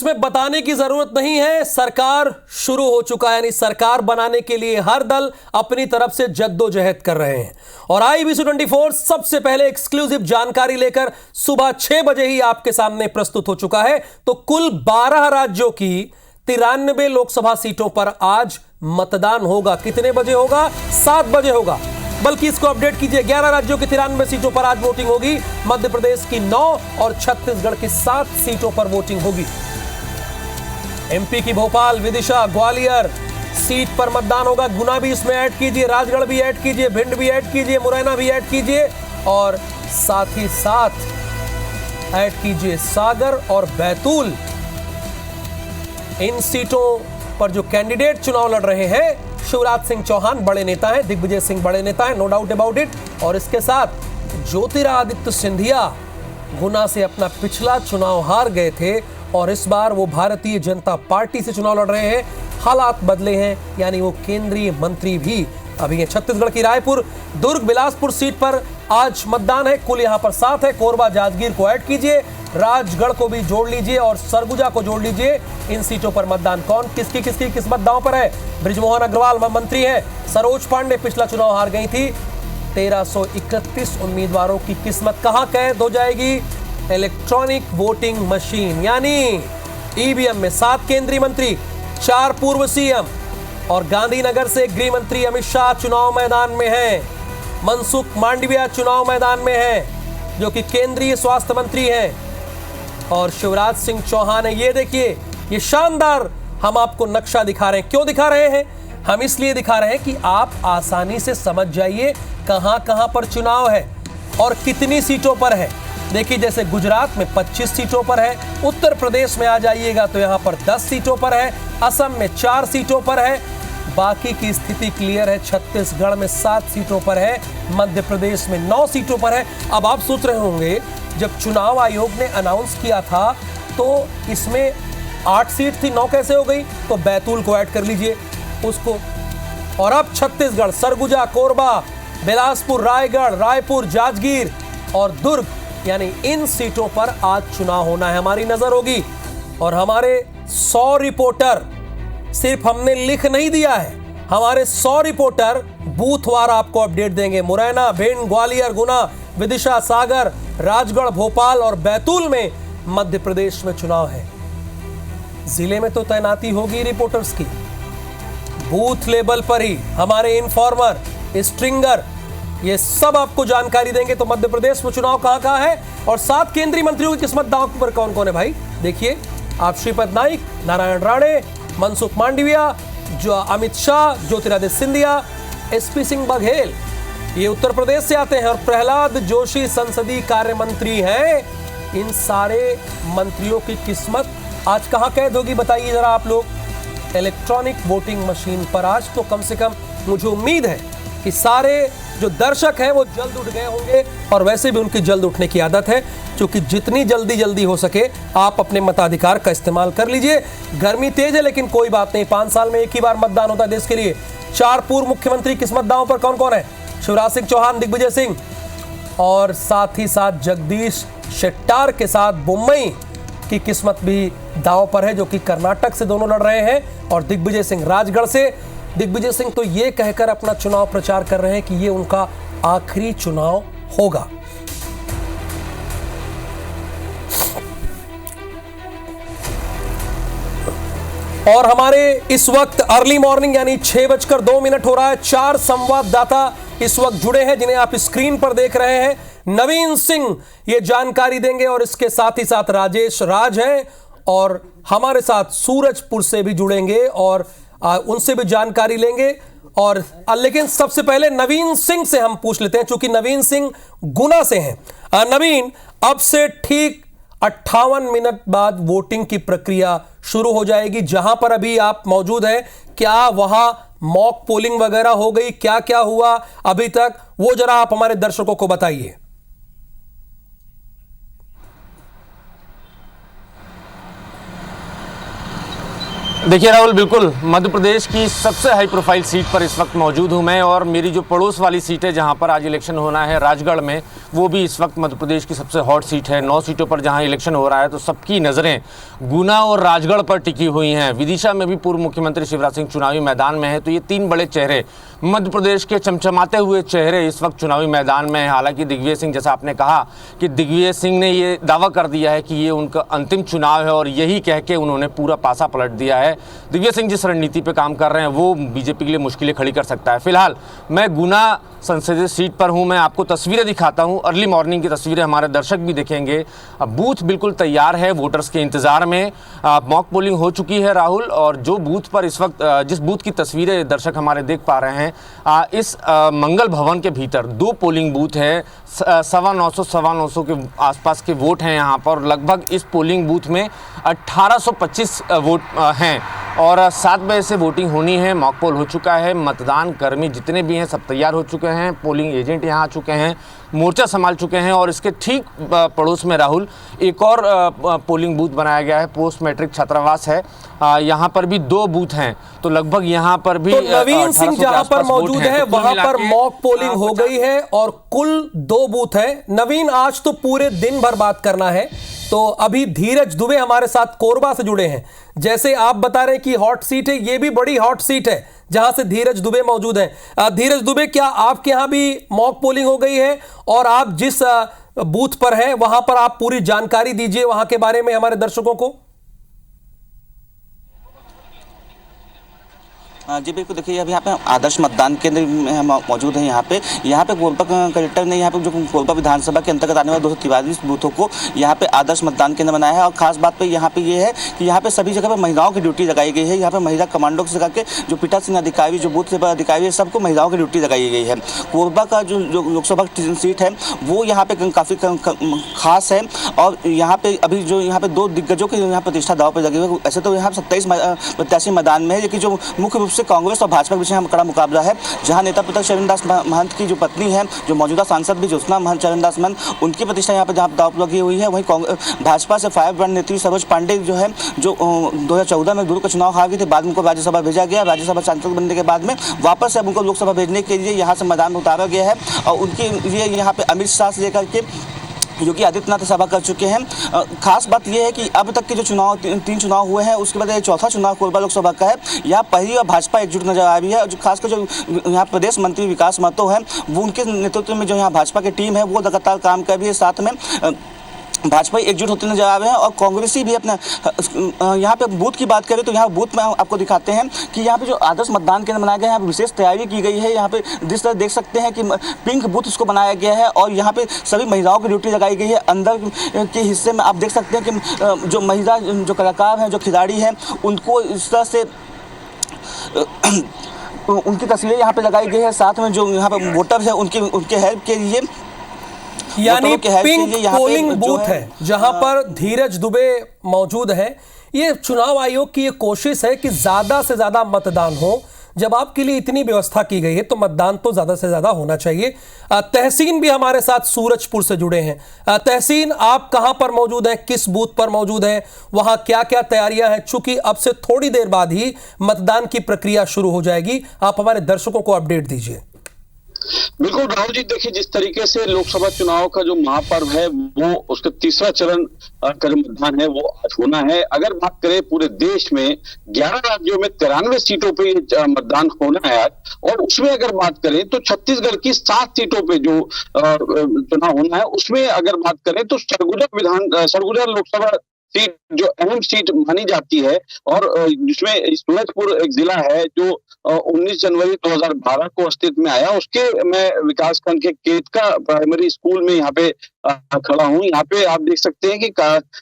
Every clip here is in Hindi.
इसमें बताने की जरूरत नहीं है, सरकार शुरू हो चुका है। यानी सरकार बनाने के लिए हर दल अपनी तरफ से जद्दोजहद कर रहे हैं। और IBC 24 सबसे पहले एक्सक्लूसिव जानकारी लेकर सुबह 6 बजे ही आपके सामने प्रस्तुत हो चुका है। तो कुल 12 राज्यों की 93 लोकसभा सीटों पर आज मतदान होगा। कितने बजे होगा? 7 बजे होगा। बल्कि इसको अपडेट कीजिए, 11 राज्यों की 93 सीटों पर आज वोटिंग होगी। मध्य प्रदेश की 9 और छत्तीसगढ़ की 7 सीटों पर वोटिंग होगी। MP की भोपाल, विदिशा, ग्वालियर सीट पर मतदान होगा। गुना भी इसमें ऐड कीजिए, राजगढ़ भी ऐड कीजिए, भिंड भी ऐड कीजिए, मुरैना भी ऐड कीजिए और साथ ही साथ ऐड कीजिए सागर और बैतूल। इन सीटों पर जो कैंडिडेट चुनाव लड़ रहे हैं, शिवराज सिंह चौहान बड़े नेता हैं, दिग्विजय सिंह बड़े नेता हैं, नो डाउट अबाउट इट। और इसके साथ ज्योतिरादित्य सिंधिया गुना से अपना पिछला चुनाव हार गए थे और इस बार वो भारतीय जनता पार्टी से चुनाव लड़ रहे हैं। हालात बदले हैं, यानी वो केंद्रीय मंत्री भी अभी हैं। छत्तीसगढ़ की रायपुर, दुर्ग, बिलासपुर सीट पर आज मतदान है। कुल यहां पर 7 है। कोरबा, जांजगीर को ऐड कीजिए, राजगढ़ को भी जोड़ लीजिए और सरगुजा को जोड़ लीजिए। इन सीटों पर मतदान कौन किसकी किस्मत दांव पर है? बृजमोहन अग्रवाल मंत्री हैं, सरोज पांडे पिछला चुनाव हार गई थी। 1331 उम्मीदवारों की किस्मत कहां कैद हो जाएगी? इलेक्ट्रॉनिक वोटिंग मशीन यानी EVM में 7 केंद्रीय मंत्री, 4 पूर्व CM और गांधीनगर से गृह मंत्री अमित शाह चुनाव मैदान में हैं। मनसुख मांडविया चुनाव मैदान में हैं, जो कि केंद्रीय स्वास्थ्य मंत्री हैं। और शिवराज सिंह चौहान है। ये देखिए, ये शानदार हम आपको नक्शा दिखा रहे हैं। क्यों दिखा रहे हैं? हम इसलिए दिखा रहे हैं कि आप आसानी से समझ जाइए कहां कहां पर चुनाव है और कितनी सीटों पर है। देखिए, जैसे गुजरात में 25 सीटों पर है, उत्तर प्रदेश में आ जाइएगा तो यहां पर 10 सीटों पर है, असम में 4 सीटों पर है, बाकी की स्थिति क्लियर है। छत्तीसगढ़ में 7 सीटों पर है, मध्य प्रदेश में 9 सीटों पर है। अब आप सोच रहे होंगे, जब चुनाव आयोग ने अनाउंस किया था तो इसमें 8 सीट थी, 9 कैसे हो गई? तो बैतूल को ऐड कर लीजिए उसको। और अब छत्तीसगढ़, सरगुजा, कोरबा, बिलासपुर, रायगढ़, रायपुर, जांजगीर और दुर्ग, यानी इन सीटों पर आज चुनाव होना है। हमारी नजर होगी और हमारे 100 रिपोर्टर, सिर्फ हमने लिख नहीं दिया है, हमारे 100 रिपोर्टर बूथवार आपको अपडेट देंगे। मुरैना, भिंड, ग्वालियर, गुना, विदिशा, सागर, राजगढ़, भोपाल और बैतूल में मध्य प्रदेश में चुनाव है। जिले में तो तैनाती होगी रिपोर्टर्स की, बूथ लेवल पर ही हमारे इन्फॉर्मर, स्ट्रिंगर, ये सब आपको जानकारी देंगे। तो मध्य प्रदेश में चुनाव कहां कहां है और 7 केंद्रीय मंत्रियों की किस्मत दांव पर कौन कौन है भाई? देखिए, आप श्रीपद नाइक, नारायण राणे, मनसुख मांडविया, जो अमित शाह, ज्योतिरादित्य सिंधिया, SP सिंह बघेल, ये उत्तर प्रदेश से आते हैं और प्रहलाद जोशी संसदीय कार्य मंत्री हैं। इन सारे मंत्रियों की किस्मत आज कहां कैद होगी बताइए जरा आप लोग? इलेक्ट्रॉनिक वोटिंग मशीन पर। आज तो कम से कम मुझे उम्मीद है कि सारे जो दर्शक हैं वो जल्द उठ गए होंगे और वैसे भी उनकी जल्द उठने की आदत है, क्योंकि जितनी जल्दी हो सके आप अपने मताधिकार का इस्तेमाल कर लीजिए। गर्मी तेज है लेकिन कोई बात नहीं, 5 साल में एक ही बार मतदान होता है देश के लिए। 4 पूर्व मुख्यमंत्री किस्मत दांव पर कौन कौन है? शिवराज सिंह चौहान, दिग्विजय सिंह और साथ ही साथ जगदीश शेट्टार के साथ बुम्मई की किस्मत भी दांव पर है, जो कि कर्नाटक से दोनों लड़ रहे हैं। और दिग्विजय सिंह राजगढ़ से। दिग्विजय सिंह तो ये कहकर अपना चुनाव प्रचार कर रहे हैं कि ये उनका आखिरी चुनाव होगा। और हमारे इस वक्त अर्ली मॉर्निंग यानी 6:02 हो रहा है। 4 संवाददाता इस वक्त जुड़े हैं जिन्हें आप स्क्रीन पर देख रहे हैं। नवीन सिंह ये जानकारी देंगे और इसके साथ ही साथ राजेश राज हैं और हमारे साथ सूरजपुर से भी जुड़ेंगे और उनसे भी जानकारी लेंगे। और लेकिन सबसे पहले नवीन सिंह से हम पूछ लेते हैं, क्योंकि नवीन सिंह गुना से हैं। नवीन, अब से ठीक 58 मिनट बाद वोटिंग की प्रक्रिया शुरू हो जाएगी। जहां पर अभी आप मौजूद हैं, क्या वहां मॉक पोलिंग वगैरह हो गई? क्या क्या हुआ अभी तक, वो जरा आप हमारे दर्शकों को बताइए। देखिए राहुल, बिल्कुल मध्य प्रदेश की सबसे हाई प्रोफाइल सीट पर इस वक्त मौजूद हूं मैं, और मेरी जो पड़ोस वाली सीट है जहां पर आज इलेक्शन होना है राजगढ़ में, वो भी इस वक्त मध्य प्रदेश की सबसे हॉट सीट है। 9 सीटों पर जहां इलेक्शन हो रहा है तो सबकी नज़रें गुना और राजगढ़ पर टिकी हुई हैं। विदिशा में भी पूर्व मुख्यमंत्री शिवराज सिंह चुनावी मैदान में है। तो ये 3 बड़े चेहरे, मध्य प्रदेश के चमचमाते हुए चेहरे इस वक्त चुनावी मैदान में हैं। हालांकि दिग्विजय सिंह, जैसा आपने कहा कि दिग्विजय सिंह ने ये दावा कर दिया है कि ये उनका अंतिम चुनाव है, और यही कह के उन्होंने पूरा पासा पलट दिया है। दिग्विजय सिंह जिस रणनीति पे काम कर रहे हैं वो बीजेपी के लिए मुश्किलें खड़ी कर सकता है। फिलहाल मैं गुना संसदीय सीट पर हूं। मैं आपको तस्वीरें दिखाता हूं, अर्ली मॉर्निंग की तस्वीरें, हमारे दर्शक भी देखेंगे। बूथ बिल्कुल तैयार है, वोटर्स के इंतजार में। मॉक पोलिंग हो चुकी है राहुल, और जो बूथ पर इस वक्त जिस बूथ की तस्वीरें दर्शक हमारे देख पा रहे हैं, इस मंगल भवन के भीतर 2 पोलिंग बूथ है। 950 के आसपास के वोट हैं यहाँ पर। लगभग इस पोलिंग बूथ में 1825 वोट हैं, और 7 बजे से वोटिंग होनी है। मॉक पोल हो चुका है, मतदान कर्मी जितने भी हैं सब तैयार हो चुके हैं, पोलिंग एजेंट यहाँ आ चुके हैं, मोर्चा संभाल चुके हैं। और इसके ठीक पड़ोस में राहुल एक और पोलिंग बूथ बनाया गया है, पोस्ट मैट्रिक छात्रावास है। यहाँ पर भी 2 बूथ हैं, तो लगभग यहाँ पर भी तो नवीन सिंह जहाँ पर मौजूद है वहां पर मॉक पोलिंग हो गई है और कुल 2 बूथ है। नवीन, आज तो पूरे दिन भर बात करना है, तो अभी धीरज दुबे हमारे साथ कोरबा से जुड़े हैं। जैसे आप बता रहे हैं कि हॉट सीट है, ये भी बड़ी हॉट सीट है जहां से धीरज दुबे मौजूद हैं। धीरज दुबे, क्या आपके यहां भी मॉक पोलिंग हो गई है? और आप जिस बूथ पर हैं वहां पर आप पूरी जानकारी दीजिए वहां के बारे में हमारे दर्शकों को। जी बिल्कुल, देखिए अभी यहाँ पे आदर्श मतदान केंद्र में हम मौजूद हैं। यहाँ पे कोरबा कलेक्टर ने यहाँ पे जो कोरबा विधानसभा के अंतर्गत आने वाले 243 बूथों को यहाँ पे आदर्श मतदान केंद्र बनाया है। और खास बात पे यहाँ पे ये है कि यहाँ पे सभी जगह पे महिलाओं की ड्यूटी लगाई गई है। यहाँ पे महिला कमांडो से लगा के जो पीठासीन अधिकारी, जो बूथ लेवल अधिकारी है, सबको महिलाओं की ड्यूटी लगाई गई है। कोरबा का जो लोकसभा सीट है वो यहाँ पे काफ़ी खास है, और यहाँ पे अभी जो यहाँ पे 2 दिग्गजों की यहाँ प्रतिष्ठा दाव पर लगी हुई है। ऐसे तो यहाँ 27 प्रत्याशी मैदान में है, लेकिन जो मुख्य रूप से कांग्रेस और भाजपा के बीच में कड़ा मुकाबला है, जहां नेता प्रतिपक्ष चरणदास महंत की जो पत्नी है, जो मौजूदा सांसद भी ज्योत्सना महंत, चरणदास महंत, उनकी प्रतिष्ठा यहां पर जहां दांव लगी हुई है। वहीं भाजपा से फायर ब्रांड नेत्री सरोज पांडे जो है, जो 2014 में दुर्ग का चुनाव हार गए थे, बाद में उनको राज्यसभा भेजा गया। राज्यसभा सांसद बनने के बाद में वापस अब उनको लोकसभा भेजने के लिए यहाँ से मैदान में उतारा गया है। और उनके लिए यहाँ पे अमित शाह से लेकर के योगी आदित्यनाथ सभा कर चुके हैं। खास बात यह है कि अब तक के जो चुनाव 3 चुनाव हुए हैं, उसके बाद ये चौथा चुनाव कोरबा लोकसभा का है। यहाँ पहली बार भाजपा एकजुट नजर आ रही है। जो खासकर जो यहाँ प्रदेश मंत्री विकास महतो है, वो उनके नेतृत्व में जो यहाँ भाजपा की टीम है वो लगातार काम कर रही है। साथ में भाजपा एकजुट होते नजर आ रहे हैं, और कांग्रेसी भी अपना यहाँ पे बूथ की बात करें तो यहाँ बूथ में आपको दिखाते हैं कि यहाँ पे जो आदर्श मतदान केंद्र बनाया गया है, यहाँ विशेष तैयारी की गई है। यहाँ पे जिस तरह देख सकते हैं कि पिंक बूथ उसको बनाया गया है, और यहाँ पे सभी महिलाओं की ड्यूटी लगाई गई है। अंदर के हिस्से में आप देख सकते हैं कि जो महिला जो कलाकार हैं, जो खिलाड़ी हैं, उनको इस तरह से उनकी तस्वीरें यहाँ पे लगाई गई है। साथ में जो यहाँ पे वोटर्स हैं उनके हेल्प के लिए, यानी पिंक पोलिंग बूथ है जहां पर धीरज दुबे मौजूद है। ये चुनाव आयोग की ये कोशिश है कि ज्यादा से ज्यादा मतदान हो। जब आपके लिए इतनी व्यवस्था की गई है तो मतदान तो ज्यादा से ज्यादा होना चाहिए। तहसीन भी हमारे साथ सूरजपुर से जुड़े हैं। तहसीन, आप कहां पर मौजूद हैं, किस बूथ पर मौजूद हैं, वहां क्या क्या तैयारियां हैं? चूंकि अब से थोड़ी देर बाद ही मतदान की प्रक्रिया शुरू हो जाएगी, आप हमारे दर्शकों को अपडेट दीजिए। बिल्कुल राहुल जी, देखिए जिस तरीके से लोकसभा चुनाव का जो महापर्व है वो उसका 3रा चरण का जो मतदान है वो आज होना है। अगर बात करें पूरे देश में 11 राज्यों में 93 सीटों पे मतदान होना है आज, और उसमें अगर बात करें तो छत्तीसगढ़ की 7 सीटों पे जो चुनाव होना है, उसमें अगर बात करें तो सरगुजा लोकसभा सीट जो अहम सीट मानी जाती है, और जिसमें सूरजपुर एक जिला है जो 19 जनवरी 2012 को अस्तित्व में आया, उसके मैं विकासखंड के केतका प्राइमरी स्कूल में यहाँ पे खड़ा हूँ। यहाँ पे आप देख सकते हैं कि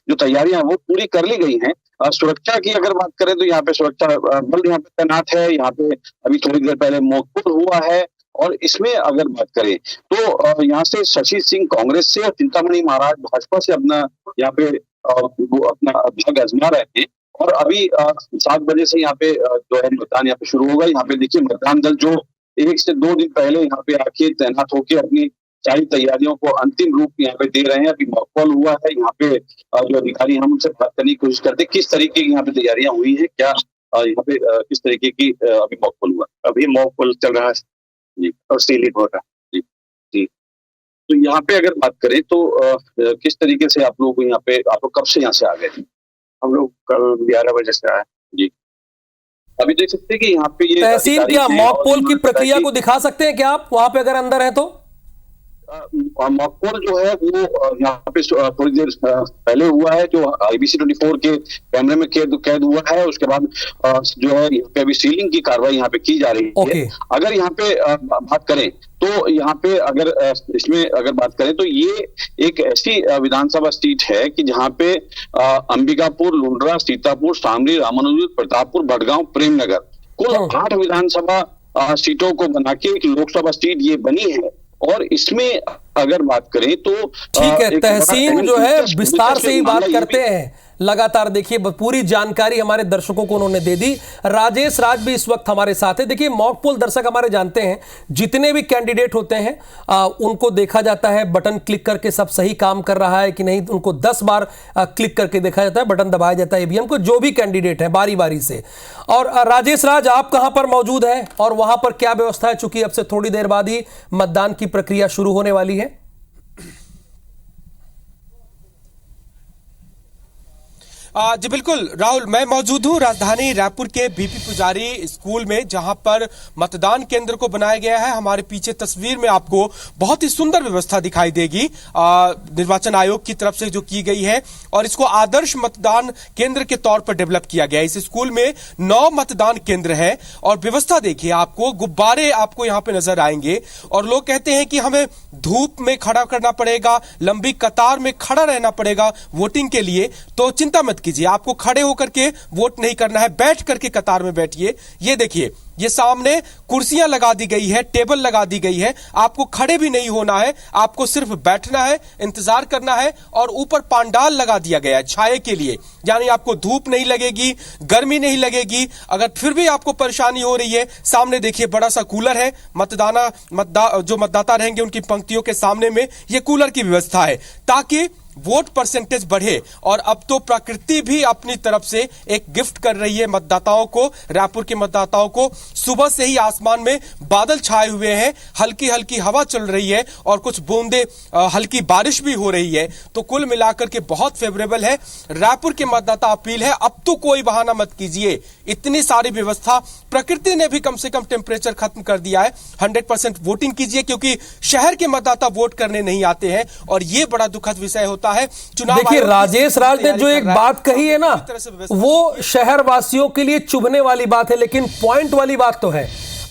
जो तैयारियां वो पूरी कर ली गई हैं। सुरक्षा की अगर बात करें तो यहाँ पे सुरक्षा बल यहाँ पे तैनात है। यहाँ पे अभी थोड़ी देर पहले मॉकपोल हुआ है, और इसमें अगर बात करें तो यहाँ से शशि सिंह कांग्रेस से और चिंतामणि महाराज भाजपा से अपना यहाँ पे वो अपना भाग आजमा रहे हैं। और अभी 7 बजे से यहाँ पे जो है मतदान यहाँ पे शुरू होगा। यहाँ पे देखिए मतदान दल जो 1 से 2 दिन पहले यहाँ पे आके तैनात होकर अपनी सारी तैयारियों को अंतिम रूप यहाँ पे दे रहे हैं। अभी मॉकपोल हुआ है, यहाँ पे जो अधिकारी हम उनसे बात करने की कोशिश करते हैं किस तरीके की यहाँ पे तैयारियां हुई है, क्या यहाँ पे किस तरीके की अभी मॉक पोल हुआ? अभी मॉक पोल चल रहा है जी और सीलिंग हो रहा है। जी। तो यहाँ पे अगर बात करें तो किस तरीके से आप लोग यहाँ पे, आप लोग कब से यहाँ से आ गए थे? हम लोग कल 11 बजे से आए। जी। अभी देख सकते हैं कि यहाँ पे ये तहसीन, अधिकारी क्या थे मॉक और पोल की उन्होंने बताया प्रक्रिया कि को दिखा सकते हैं क्या आप वहां पे अगर अंदर है तो? मॉक पोल जो है वो यहाँ पे थोड़ी देर पहले हुआ है, जो IBC 24 के कैमरे में कैद हुआ है। उसके बाद जो है यहाँ पे अभी सीलिंग की कार्रवाई यहाँ पे की जा रही है। अगर यहाँ पे बात करें तो यहाँ पे अगर इसमें अगर बात करें तो ये एक ऐसी विधानसभा सीट है कि जहाँ पे अंबिकापुर, लुंड्रा, सीतापुर, शामली, रामानुजगंज, प्रतापपुर, भटगांव, प्रेमनगर, कुल 8 विधानसभा सीटों को बना के एक लोकसभा सीट ये बनी है। और इसमें अगर बात करें तो ठीक है, तहसीन जो है विस्तार से ही बात करते हैं लगातार। देखिए पूरी जानकारी हमारे दर्शकों को उन्होंने दे दी। राजेश राज भी इस वक्त हमारे साथ है। देखिए मॉक पोल दर्शक हमारे जानते हैं जितने भी कैंडिडेट होते हैं उनको देखा जाता है बटन क्लिक करके सब सही काम कर रहा है कि नहीं, उनको 10 बार क्लिक करके देखा जाता है, बटन दबाया जाता है ईवीएम को, जो भी कैंडिडेट है बारी बारी से। और राजेश राज, आप कहां पर मौजूद है और वहां पर क्या व्यवस्था है, चूंकि अब से थोड़ी देर बाद ही मतदान की प्रक्रिया शुरू होने वाली है? जी बिल्कुल राहुल, मैं मौजूद हूं राजधानी रायपुर के बीपी पुजारी स्कूल में, जहां पर मतदान केंद्र को बनाया गया है। हमारे पीछे तस्वीर में आपको बहुत ही सुंदर व्यवस्था दिखाई देगी निर्वाचन आयोग की तरफ से जो की गई है, और इसको आदर्श मतदान केंद्र के तौर पर डेवलप किया गया है। इस स्कूल में 9 मतदान केंद्र है और व्यवस्था देखिए, आपको गुब्बारे आपको यहां पे नजर आएंगे। और लोग कहते हैं कि हमें धूप में खड़ा करना पड़ेगा, लंबी कतार में खड़ा रहना पड़ेगा वोटिंग के लिए, तो चिंता मत कीजिए, आपको खड़े होकर के वोट नहीं करना है, बैठ करके कतार में बैठिए। ये देखिए, ये सामने कुर्सियां लगा दी गई है, टेबल लगा दी गई है, आपको खड़े भी नहीं होना है, आपको सिर्फ बैठना है, इंतजार करना है। और ऊपर पांडाल लगा दिया गया है छाए के लिए, यानी आपको धूप नहीं लगेगी, गर्मी नहीं लगेगी। अगर फिर भी आपको परेशानी हो रही है, सामने देखिए बड़ा सा कूलर है, जो मतदाता रहेंगे उनकी पंक्तियों के सामने में ये कूलर की व्यवस्था है, ताकि वोट परसेंटेज बढ़े। और अब तो प्रकृति भी अपनी तरफ से एक गिफ्ट कर रही है मतदाताओं को, रायपुर के मतदाताओं को। सुबह से ही आसमान में बादल छाए हुए हैं, हल्की हल्की हवा चल रही है और कुछ बूंदे हल्की बारिश भी हो रही है। तो कुल मिलाकर के बहुत फेवरेबल है। रायपुर के मतदाता अपील है, अब तो कोई बहाना मत कीजिए, इतनी सारी व्यवस्था, प्रकृति ने भी कम से कम टेम्परेचर खत्म कर दिया है। 100% वोटिंग कीजिए, क्योंकि शहर के मतदाता वोट करने नहीं आते हैं और ये बड़ा दुखद विषय होता है। देखिए राजेश राज ने जो एक बात कही है ना, वो शहर वासियों के लिए चुभने वाली बात है, लेकिन पॉइंट वाली बात तो है।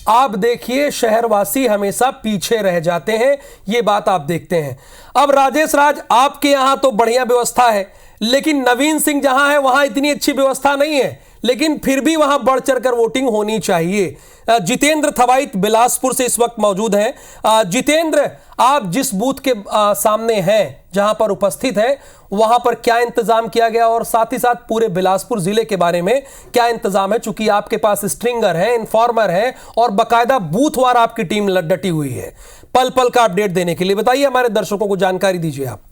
आप देखिए, शहरवासी हमेशा पीछे रह जाते हैं, ये बात आप देखते हैं। अब राजेश राज, आपके यहां तो बढ़िया व्यवस्था है, लेकिन नवीन सिंह जहां है वहां इतनी अच्छी व्यवस्था नहीं है, लेकिन फिर भी वहां बढ़ चढ़कर वोटिंग होनी चाहिए। जितेंद्र थवाइट बिलासपुर से इस वक्त मौजूद हैं। जितेंद्र, आप जिस बूथ के सामने हैं, जहां पर उपस्थित है, वहां पर क्या इंतजाम किया गया और साथ ही साथ पूरे बिलासपुर जिले के बारे में क्या इंतजाम है? चूंकि आपके पास स्ट्रिंगर है, इन्फॉर्मर है और बकायदा बूथवार आपकी टीम डटी हुई है, पल पल का अपडेट देने के लिए बताइए, हमारे दर्शकों को जानकारी दीजिए आप।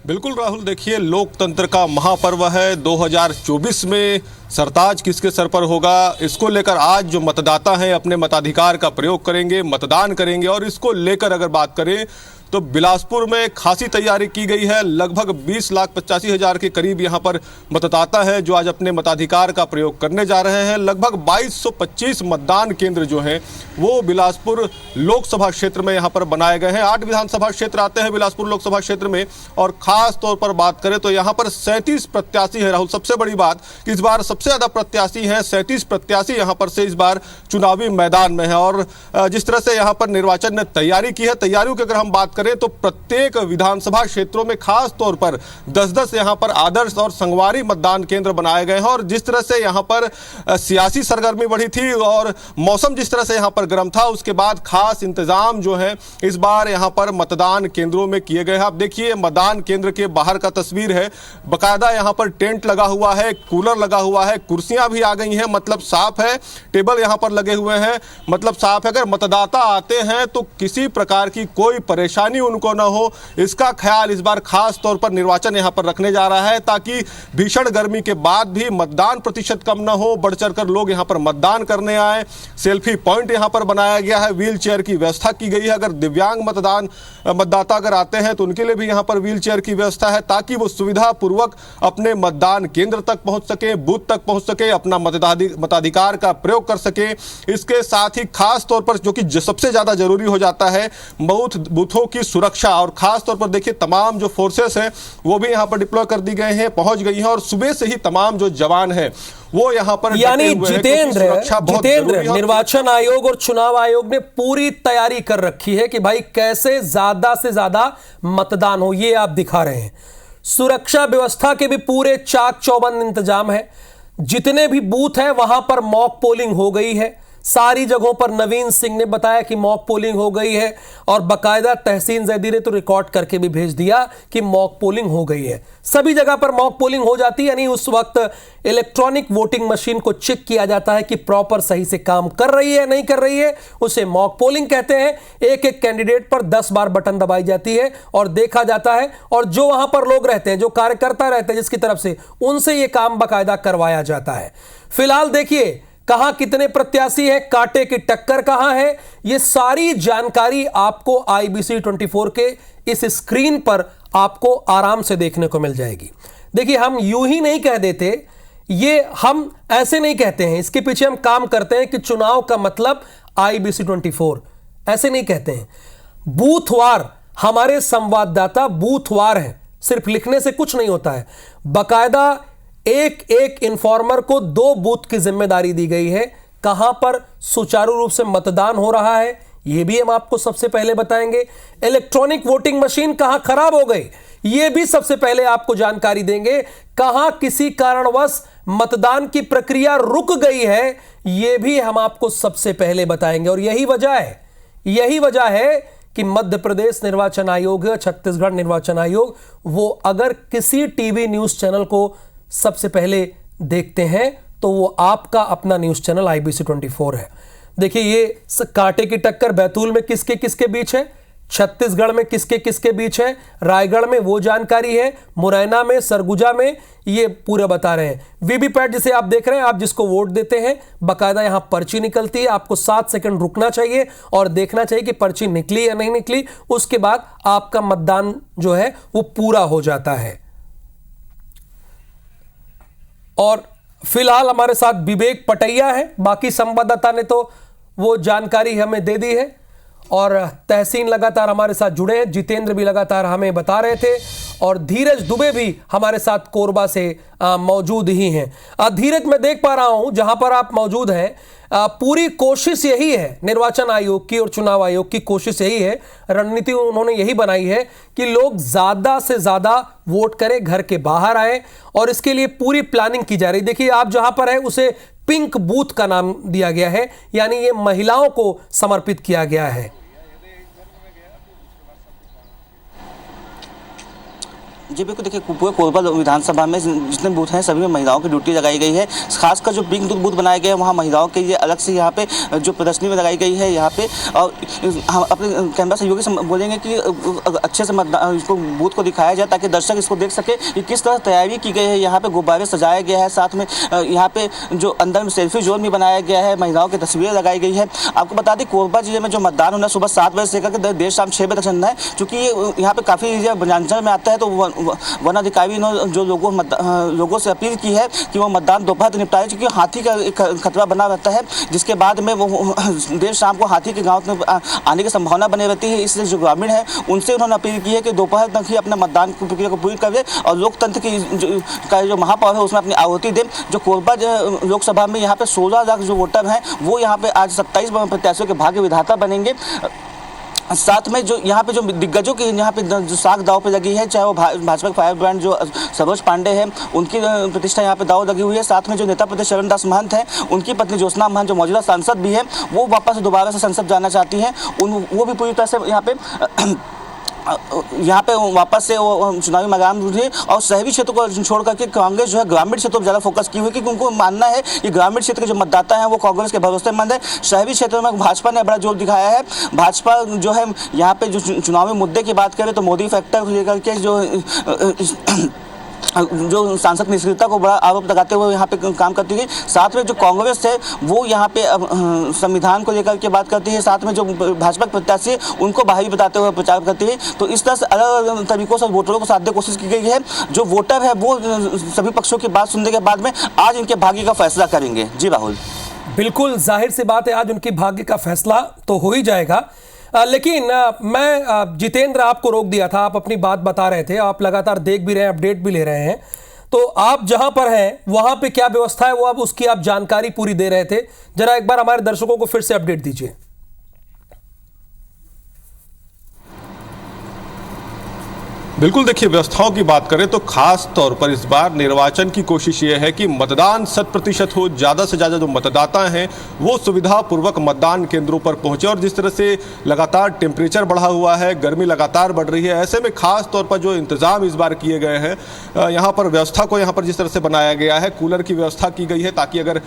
बिल्कुल राहुल, देखिए लोकतंत्र का महापर्व है। 2024 में सरताज किसके सर पर होगा, इसको लेकर आज जो मतदाता हैं अपने मताधिकार का प्रयोग करेंगे, मतदान करेंगे। और इसको लेकर अगर बात करें तो बिलासपुर में खासी तैयारी की गई है। लगभग 20,85,000 के करीब यहाँ पर मतदाता है जो आज अपने मताधिकार का प्रयोग करने जा रहे हैं। लगभग 2225 मतदान केंद्र जो हैं वो बिलासपुर लोकसभा क्षेत्र में यहाँ पर बनाए गए हैं। 8 विधानसभा क्षेत्र आते हैं बिलासपुर लोकसभा क्षेत्र में, और खास तौर पर बात करें तो यहाँ पर 37 प्रत्याशी है। राहुल, सबसे बड़ी बात कि इस बार सबसे ज़्यादा प्रत्याशी हैं, 37 प्रत्याशी यहाँ पर से इस बार चुनावी मैदान में है। और जिस तरह से यहाँ पर निर्वाचन ने तैयारी की है, तैयारियों की अगर हम बात करें तो प्रत्येक विधानसभा क्षेत्रों में खास तौर पर 10-10 यहां पर आदर्श और संगवारी मतदान केंद्र बनाए गए हैं। और जिस तरह से यहां पर सियासी सरगर्मी बढ़ी थी और मौसम जिस तरह से यहां पर गर्म था, उसके बाद खास इंतजाम जो है इस बार यहां पर मतदान केंद्रों में किए गए हैं। आप देखिए, मतदान केंद्र के बाहर का तस्वीर है, बाकायदा यहां पर टेंट लगा हुआ है, कूलर लगा हुआ है, कुर्सियां भी आ गई हैं, मतलब साफ है, टेबल यहां पर लगे हुए हैं, मतलब साफ है। अगर मतदाता आते हैं तो किसी प्रकार की कोई परेशानी परेशानी उनको न हो, इसका ख्याल इस बार खास तौर पर निर्वाचन यहाँ पर रखने जा रहा है, ताकि भीषण गर्मी के बाद भी मतदान प्रतिशत कम न हो, बढ़ चढ़कर लोग यहाँ पर मतदान करने आए। सेल्फी पॉइंट यहाँ पर बनाया गया है, व्हील चेयर की व्यवस्था की गई है। अगर दिव्यांग मतदाता अगर आते हैं तो उनके लिए भी यहाँ पर व्हील चेयर की व्यवस्था है, ताकि वो सुविधा पूर्वक अपने मतदान केंद्र तक पहुंच सके, बूथ तक पहुंच सके, अपना मताधिकार का प्रयोग कर सके। इसके साथ ही खास तौर पर जो कि सबसे ज्यादा जरूरी हो जाता है, बूथों की सुरक्षा, और खास तौर पर देखिए तमाम जो फोर्सेस हैं वो भी यहाँ पर डिप्लॉय कर दी गए हैं, पहुंच गई हैं, और सुबह से ही तमाम जो जवान हैं वो यहाँ पर यानी जितेंद्र निर्वाचन आयोग और चुनाव आयोग ने पूरी तैयारी कर रखी है कि भाई कैसे ज्यादा से ज्यादा मतदान हो, ये आप दिखा रहे हैं। सुरक्षा व्यवस्था के भी पूरे चाक चौबंद इंतजाम है। जितने भी बूथ हैं वहां पर मॉक पोलिंग हो गई है, सारी जगहों पर नवीन सिंह ने बताया कि मॉक पोलिंग हो गई है, और बकायदा तहसीन जैदी ने तो रिकॉर्ड करके भी भेज दिया कि मॉक पोलिंग हो गई है। सभी जगह पर मॉक पोलिंग हो जाती है, यानी उस वक्त इलेक्ट्रॉनिक वोटिंग मशीन को चेक किया जाता है कि प्रॉपर सही से काम कर रही है नहीं कर रही है, उसे मॉक पोलिंग कहते हैं। एक एक कैंडिडेट पर 10 बार बटन दबाई जाती है और देखा जाता है, और जो वहां पर लोग रहते हैं, जो कार्यकर्ता रहते हैं जिसकी तरफ से, उनसे यह काम बाकायदा करवाया जाता है। फिलहाल देखिए कहां कितने प्रत्याशी हैं, कांटे की टक्कर कहां है, यह सारी जानकारी आपको IBC 24 के इस स्क्रीन पर आपको आराम से देखने को मिल जाएगी। देखिए हम यूं ही नहीं कह देते, ये हम ऐसे नहीं कहते हैं, इसके पीछे हम काम करते हैं कि चुनाव का मतलब IBC 24, ऐसे नहीं कहते हैं। बूथवार हमारे संवाददाता बूथवार हैं, सिर्फ लिखने से कुछ नहीं होता है। बाकायदा एक एक इन्फॉर्मर को 2 बूथ की जिम्मेदारी दी गई है। कहां पर सुचारू रूप से मतदान हो रहा है यह भी हम आपको सबसे पहले बताएंगे। इलेक्ट्रॉनिक वोटिंग मशीन कहां खराब हो गई यह भी सबसे पहले आपको जानकारी देंगे। कहां किसी कारणवश मतदान की प्रक्रिया रुक गई है यह भी हम आपको सबसे पहले बताएंगे। और यही वजह है कि मध्य प्रदेश निर्वाचन आयोग, छत्तीसगढ़ निर्वाचन आयोग, वो अगर किसी टीवी न्यूज चैनल को सबसे पहले देखते हैं तो वो आपका अपना न्यूज चैनल IBC 24 है। देखिए ये कांटे की टक्कर बैतूल में किसके किसके बीच है, छत्तीसगढ़ में किसके किसके बीच है, रायगढ़ में वो जानकारी है, मुरैना में, सरगुजा में, ये पूरे बता रहे हैं। वीवीपैट जिसे आप देख रहे हैं, आप जिसको वोट देते हैं, बाकायदा यहां पर्ची निकलती है, आपको 7 सेकंड रुकना चाहिए और देखना चाहिए कि पर्ची निकली या नहीं निकली, उसके बाद आपका मतदान जो है वो पूरा हो जाता है। और फिलहाल हमारे साथ विवेक पटैया है, बाकी संवाददाता ने तो वो जानकारी हमें दे दी है, और तहसीन लगातार हमारे साथ जुड़े हैं, जितेंद्र भी लगातार हमें बता रहे थे, और धीरज दुबे भी हमारे साथ कोरबा से मौजूद ही हैं। धीरज, मैं देख पा रहा हूं जहां पर आप मौजूद हैं, पूरी कोशिश यही है निर्वाचन आयोग की और चुनाव आयोग की कोशिश यही है, रणनीति उन्होंने यही बनाई है कि लोग ज्यादा से ज्यादा वोट करें, घर के बाहर आए, और इसके लिए पूरी प्लानिंग की जा रही। देखिए आप जहां पर है उसे पिंक बूथ का नाम दिया गया है, यानी ये महिलाओं को समर्पित किया गया है। जी बिल्कुल, देखिए पूरे कोरबा विधानसभा में जितने बूथ हैं सभी में महिलाओं की ड्यूटी लगाई गई है। खासकर जो पिंक बूथ बनाए गए हैं वहाँ महिलाओं के लिए अलग से यहाँ पे जो प्रदर्शनी में लगाई गई है यहाँ पे, और हम अपने कैमरा सहयोगी से बोलेंगे कि अच्छे से इसको बूथ को दिखाया जाए ताकि दर्शक इसको देख सके कि किस तरह तैयारी की गई है। यहाँ पे गुब्बारे सजाया गया है, साथ में यहाँ पे जो अंदर में सेल्फी जोन भी बनाया गया है, महिलाओं की तस्वीरें लगाई गई है। आपको बता दें कोरबा जिले में जो मतदान होना सुबह 7 बजे से लेकर देर शाम 6 बजे तक चलना है। चूँकि यहाँ पे काफ़ी एरिया वनांचल में आता है तो वन अधिकारी ने जो लोगों से अपील की है कि वो मतदान दोपहर तक निपटाए, क्योंकि हाथी का एक खतरा बना रहता है, जिसके बाद में वो देर शाम को हाथी के गांव में आने की संभावना बनी रहती है। इसलिए जो ग्रामीण है उनसे उन्होंने अपील की है कि दोपहर तक ही अपने मतदान की प्रक्रिया को पूरी करें और लोकतंत्र की जो महापर्व है उसमें अपनी आहुति दें। जो कोरबा लोकसभा में यहाँ पे 16 लाख जो वोटर हैं वो यहाँ पे आज 27 प्रत्याशियों के भाग्य विधाता बनेंगे। साथ में जो यहाँ पे जो दिग्गजों की यहाँ पे जो साख दाव पे लगी है, चाहे वो भाजपा के फायर ब्रांड जो सरोज पांडे हैं उनकी प्रतिष्ठा यहाँ पे दाव लगी हुई है। साथ में जो नेता प्रतिपक्ष चरणदास महंत हैं, उनकी पत्नी ज्योत्सना महंत जो मौजूदा सांसद भी है, वो वापस दोबारा से संसद जाना चाहती हैं, वो भी पूरी तरह से यहाँ पे यहाँ पे वापस से वो चुनावी मैदान ढूंढे और शहरी क्षेत्रों को छोड़ करके कांग्रेस जो है ग्रामीण क्षेत्रों पर ज़्यादा फोकस की हुई, क्योंकि उनको मानना है कि ग्रामीण क्षेत्र के जो मतदाता हैं वो कांग्रेस के भरोसेमंद है। शहरी क्षेत्रों में भाजपा ने बड़ा जोर दिखाया है। भाजपा जो है यहाँ पे जो चुनावी मुद्दे की बात करें तो मोदी फैक्टर लेकर के जो सांसद निष्क्रियता को बड़ा आरोप लगाते हुए यहाँ पे काम करती है। साथ में जो कांग्रेस है वो यहाँ पे संविधान को लेकर के बात करती है। साथ में जो भाजपा के प्रत्याशी है उनको बाहरी बताते हुए प्रचार करती है। तो इस तरह से अलग अलग तरीकों से वोटरों को साधने की कोशिश की गई है। जो वोटर है वो सभी पक्षों की बात सुनने के बाद में आज इनके भाग्य का फैसला करेंगे। जी राहुल, बिल्कुल जाहिर सी बात है, आज उनकी भाग्य का फैसला तो हो ही जाएगा। लेकिन मैं जितेंद्र आपको रोक दिया था, आप अपनी बात बता रहे थे, आप लगातार देख भी रहे हैं, अपडेट भी ले रहे हैं। तो आप जहां पर हैं वहां पे क्या व्यवस्था है वो अब उसकी आप जानकारी पूरी दे रहे थे, जरा एक बार हमारे दर्शकों को फिर से अपडेट दीजिए। बिल्कुल, देखिए व्यवस्थाओं की बात करें तो खास तौर पर इस बार निर्वाचन की कोशिश ये है कि मतदान 100% हो, ज़्यादा से ज़्यादा जो मतदाता हैं वो सुविधापूर्वक मतदान केंद्रों पर पहुंचे। और जिस तरह से लगातार टेम्परेचर बढ़ा हुआ है, गर्मी लगातार बढ़ रही है, ऐसे में खास तौर पर जो इंतज़ाम इस बार किए गए हैं, यहाँ पर व्यवस्था को यहाँ पर जिस तरह से बनाया गया है, कूलर की व्यवस्था की गई है ताकि अगर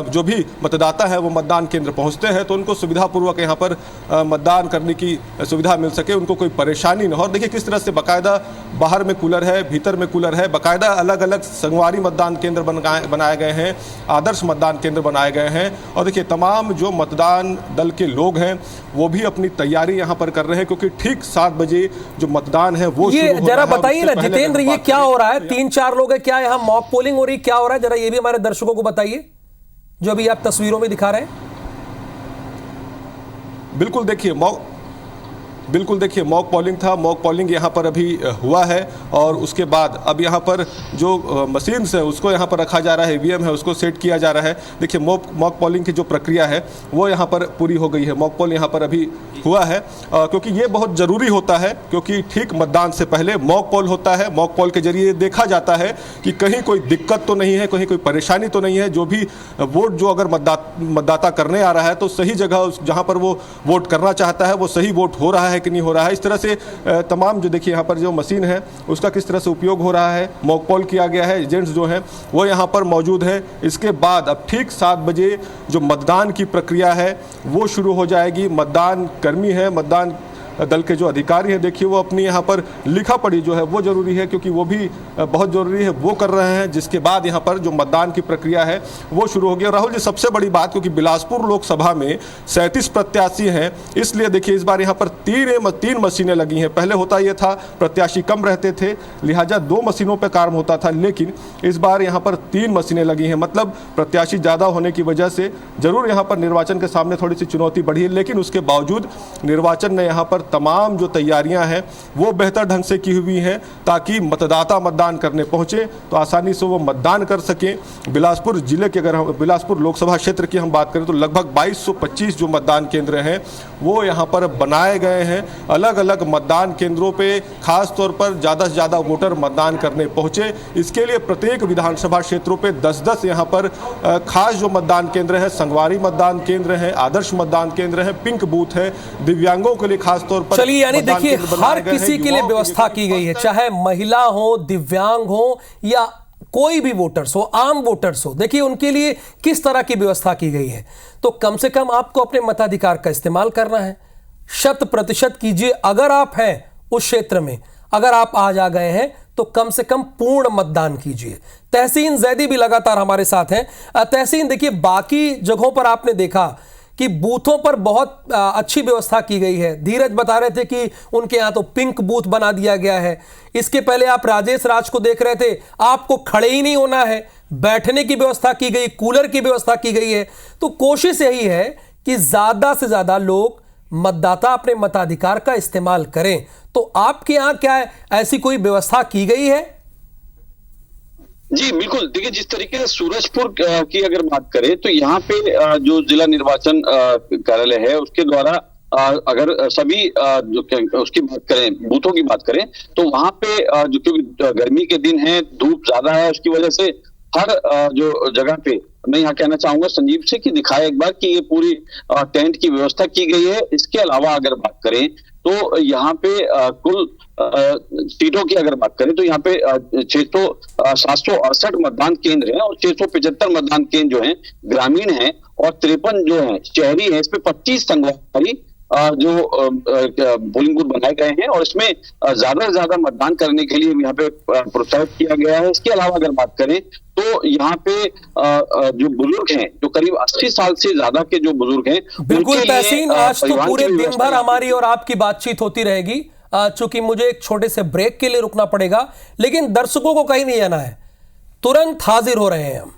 जो भी मतदाता है वो मतदान केंद्र पहुँचते हैं तो उनको सुविधापूर्वक यहाँ पर मतदान करने की सुविधा मिल सके, उनको कोई परेशानी न हो। और देखिए किस तरह से बाकायदा बाहर में कूलर है, भीतर में कूलर है, बाकायदा अलग अलग संगवारी मतदान केंद्र बनाए गए हैं, आदर्श मतदान केंद्र बनाए गए हैं। और देखिए तमाम जो मतदान दल के लोग हैं वो भी अपनी तैयारी यहाँ पर कर रहे हैं, क्योंकि ठीक 7 बजे जो मतदान है वो ये जरा बताइए ना जितेंद्र, ये क्या हो रहा है? 3-4 लोग हैं, क्या यहाँ मॉक पोलिंग हो रही, क्या हो रहा है? जरा ये भी हमारे दर्शकों को बताइए जो अभी आप तस्वीरों में दिखा रहे हैं। बिल्कुल देखिए मॉक पोलिंग था, मॉक पोलिंग यहाँ पर अभी हुआ है और उसके बाद अब यहाँ पर जो मशीन्स है उसको यहाँ पर रखा जा रहा है, ईवीएम है उसको सेट किया जा रहा है। देखिए मॉक पोलिंग की जो प्रक्रिया है वो यहाँ पर पूरी हो गई है। मॉक पोल यहाँ पर अभी हुआ है क्योंकि ये बहुत ज़रूरी होता है, क्योंकि ठीक मतदान से पहले मॉक पोल होता है। मॉक पोल के जरिए देखा जाता है कि कहीं कोई दिक्कत तो नहीं है, कहीं कोई परेशानी तो नहीं है, जो भी वोट जो अगर मतदाता करने आ रहा है तो सही जगह जहाँ पर वो वोट करना चाहता है वो सही वोट हो रहा है कि नहीं हो रहा है। इस तरह से तमाम जो देखिए यहाँ पर जो मशीन है उसका किस तरह से उपयोग हो रहा है, मॉक पोल किया गया है, एजेंट्स जो हैं वो यहाँ पर मौजूद हैं। इसके बाद अब ठीक 7 बजे जो मतदान की प्रक्रिया है वो शुरू हो जाएगी। मतदान कर्मी है, मतदान दल के जो अधिकारी हैं, देखिए वो अपनी यहाँ पर लिखा पढ़ी जो है वो जरूरी है, क्योंकि वो भी बहुत ज़रूरी है, वो कर रहे हैं। जिसके बाद यहाँ पर जो मतदान की प्रक्रिया है वो शुरू होगी। और राहुल जी सबसे बड़ी बात, क्योंकि बिलासपुर लोकसभा में 37 प्रत्याशी हैं, इसलिए देखिए इस बार यहाँ पर 3 मशीनें लगी हैं। पहले होता ये था प्रत्याशी कम रहते थे, लिहाजा 2 मशीनों पर काम होता था, लेकिन इस बार यहाँ पर 3 मशीनें लगी हैं। मतलब प्रत्याशी ज़्यादा होने की वजह से जरूर यहाँ पर निर्वाचन के सामने थोड़ी सी चुनौती बढ़ी है, लेकिन उसके बावजूद निर्वाचन ने यहाँ पर तमाम जो तैयारियां हैं वो बेहतर ढंग से की हुई हैं ताकि मतदाता मतदान करने पहुंचे तो आसानी से वो मतदान कर सकें। बिलासपुर जिले के, अगर हम बिलासपुर लोकसभा क्षेत्र की हम बात करें तो लगभग 2225 जो मतदान केंद्र हैं वो यहाँ पर बनाए गए हैं। अलग अलग मतदान केंद्रों पे खास तौर पर ज़्यादा से ज़्यादा वोटर मतदान करने पहुंचे। इसके लिए प्रत्येक विधानसभा क्षेत्रों पे 10-10 यहाँ पर खास जो मतदान केंद्र हैं, संगवारी मतदान केंद्र हैं, आदर्श मतदान केंद्र हैं, पिंक बूथ है, दिव्यांगों के लिए खास तौर पर। चलिए, यानी देखिए हर किसी के लिए व्यवस्था की गई है, चाहे महिला हो, दिव्यांग हो या कोई भी वोटर्स हो, आम वोटर्स हो। देखिए उनके लिए किस तरह की व्यवस्था की गई है। तो कम से कम आपको अपने मताधिकार का इस्तेमाल करना है, 100% कीजिए। अगर आप हैं उस क्षेत्र में, अगर आप आज आ गए हैं तो कम से कम पूर्ण मतदान कीजिए। तहसीन जैदी भी लगातार हमारे साथ हैं। तहसीन, देखिए बाकी जगहों पर आपने देखा कि बूथों पर बहुत अच्छी व्यवस्था की गई है। धीरज बता रहे थे कि उनके यहाँ तो पिंक बूथ बना दिया गया है। इसके पहले आप राजेश राज को देख रहे थे, आपको खड़े ही नहीं होना है, बैठने की व्यवस्था की गई, कूलर की व्यवस्था की गई है। तो कोशिश यही है कि ज्यादा से ज्यादा लोग मतदाता अपने मताधिकार का इस्तेमाल करें। तो आपके यहाँ क्या है, ऐसी कोई व्यवस्था की गई है? जी बिल्कुल, देखिए जिस तरीके से सूरजपुर की अगर बात करें तो यहाँ पे जो जिला निर्वाचन कार्यालय है उसके द्वारा अगर सभी जो उसकी बात करें, बूथों की बात करें तो वहां पे जो क्योंकि गर्मी के दिन है, धूप ज्यादा है, उसकी वजह से हर जो जगह पे मैं यहाँ कहना चाहूंगा संजीव से कि दिखाया एक बार कि ये पूरी टेंट की व्यवस्था की गई है। इसके अलावा अगर बात करें तो यहाँ पे कुल सीटों की अगर बात करें तो यहाँ पे 768 मतदान केंद्र हैं और 675 मतदान केंद्र जो हैं ग्रामीण हैं और 53 जो हैं शहरी हैं। इसमें 25 संगवारी जो पोलिंग बूथ बनाए गए हैं और इसमें ज्यादा से ज्यादा मतदान करने के लिए यहाँ पे प्रोत्साहित किया गया है। इसके अलावा अगर बात करें तो यहाँ पे जो बुजुर्ग हैं, जो करीब 80 साल से ज्यादा के जो बुजुर्ग हैं, बिल्कुल तहसीन, आज तो पूरे दिन भर हमारी और आपकी बातचीत होती रहेगी। चूंकि मुझे एक छोटे से ब्रेक के लिए रुकना पड़ेगा, लेकिन दर्शकों को कहीं नहीं जाना है, तुरंत हाजिर हो रहे हैं हम।